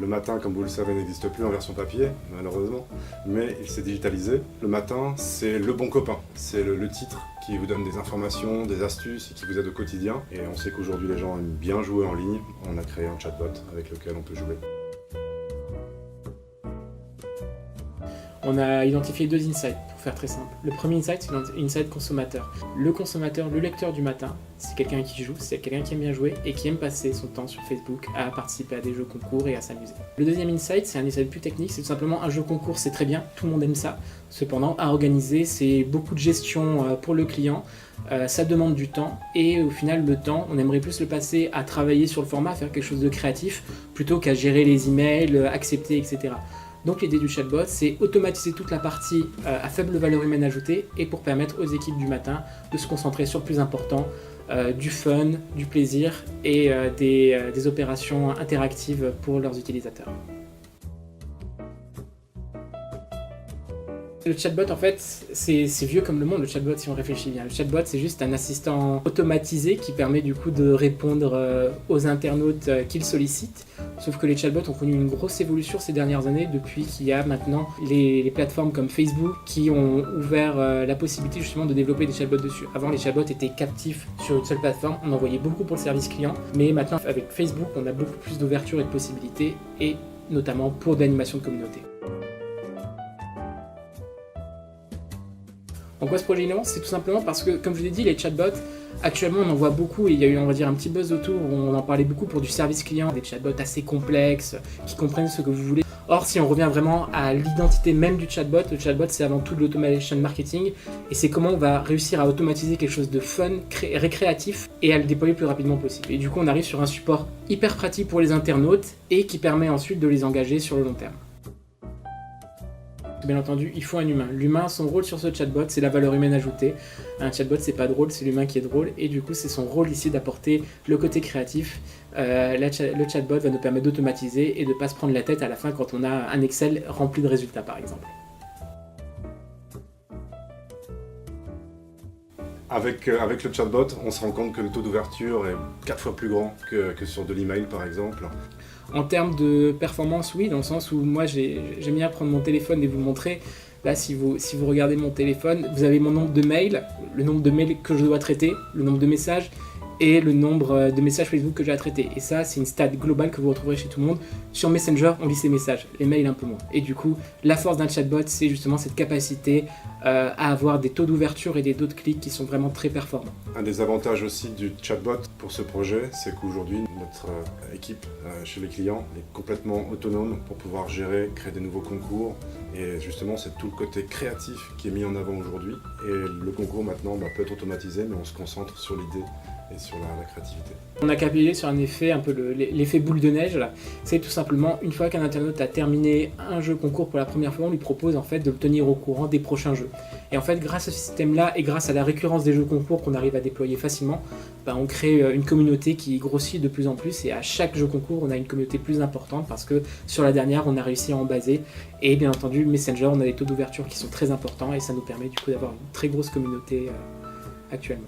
matin, comme vous le savez, n'existe plus en version papier, malheureusement, mais il s'est digitalisé. Le matin, c'est le bon copain. C'est le titre qui vous donne des informations, des astuces et qui vous aide au quotidien. Et on sait qu'aujourd'hui, les gens aiment bien jouer en ligne. On a créé un chatbot avec lequel on peut jouer. On a identifié 2 insights, pour faire très simple. Le premier insight, c'est l'insight consommateur. Le consommateur, le lecteur du matin, c'est quelqu'un qui joue, c'est quelqu'un qui aime bien jouer et qui aime passer son temps sur Facebook à participer à des jeux concours et à s'amuser. Le deuxième insight, c'est un insight plus technique, c'est tout simplement un jeu concours, c'est très bien, tout le monde aime ça. Cependant, à organiser, c'est beaucoup de gestion pour le client, ça demande du temps et au final, le temps, on aimerait plus le passer à travailler sur le format, à faire quelque chose de créatif, plutôt qu'à gérer les emails, accepter, etc. Donc l'idée du chatbot, c'est automatiser toute la partie à faible valeur humaine ajoutée et pour permettre aux équipes du matin de se concentrer sur le plus important, du fun, du plaisir et des opérations interactives pour leurs utilisateurs. Le chatbot, en fait, c'est vieux comme le monde, le chatbot, si on réfléchit bien. Le chatbot, c'est juste un assistant automatisé qui permet du coup de répondre aux internautes qu'il sollicite. Sauf que les chatbots ont connu une grosse évolution ces dernières années depuis qu'il y a maintenant les plateformes comme Facebook qui ont ouvert la possibilité justement de développer des chatbots dessus. Avant, les chatbots étaient captifs sur une seule plateforme, on en voyait beaucoup pour le service client, mais maintenant avec Facebook, on a beaucoup plus d'ouverture et de possibilités, et notamment pour de l'animation de communauté. En quoi ce projet est innovant ? C'est tout simplement parce que, comme je vous l'ai dit, les chatbots, actuellement on en voit beaucoup et il y a eu, on va dire, un petit buzz autour où on en parlait beaucoup pour du service client, des chatbots assez complexes, qui comprennent ce que vous voulez. Or, si on revient vraiment à l'identité même du chatbot, le chatbot c'est avant tout de l'automation marketing et c'est comment on va réussir à automatiser quelque chose de fun, récréatif et à le déployer le plus rapidement possible. Et du coup, on arrive sur un support hyper pratique pour les internautes et qui permet ensuite de les engager sur le long terme. Bien entendu, il faut un humain. L'humain, son rôle sur ce chatbot, c'est la valeur humaine ajoutée. Un chatbot, c'est pas drôle, c'est l'humain qui est drôle. Et du coup, c'est son rôle ici d'apporter le côté créatif. Le chatbot va nous permettre d'automatiser et de ne pas se prendre la tête à la fin quand on a un Excel rempli de résultats, par exemple. Avec le chatbot, on se rend compte que le taux d'ouverture est 4 fois plus grand que sur de l'email, par exemple. En termes de performance, oui, dans le sens où moi j'aime bien prendre mon téléphone et vous montrer. Là, si vous regardez mon téléphone, vous avez mon nombre de mails, le nombre de mails que je dois traiter, le nombre de messages et le nombre de messages Facebook que j'ai à traiter. Et ça, c'est une stat globale que vous retrouverez chez tout le monde. Sur Messenger, on lit ces messages, les mails un peu moins. Et du coup, la force d'un chatbot, c'est justement cette capacité à avoir des taux d'ouverture et des taux de clics qui sont vraiment très performants. Un des avantages aussi du chatbot pour ce projet, c'est qu'aujourd'hui, notre équipe chez les clients est complètement autonome pour pouvoir gérer, créer des nouveaux concours. Et justement, c'est tout le côté créatif qui est mis en avant aujourd'hui. Et le concours maintenant peut être automatisé, mais on se concentre sur l'idée et sur la créativité. On a capitalisé sur un effet, un peu l'effet boule de neige là. C'est tout simplement, une fois qu'un internaute a terminé un jeu concours pour la première fois, on lui propose en fait de le tenir au courant des prochains jeux. Et en fait, grâce à ce système-là et grâce à la récurrence des jeux concours qu'on arrive à déployer facilement, on crée une communauté qui grossit de plus en plus et à chaque jeu concours, on a une communauté plus importante parce que sur la dernière, on a réussi à en baser. Et bien entendu, Messenger, on a des taux d'ouverture qui sont très importants et ça nous permet du coup d'avoir une très grosse communauté actuellement.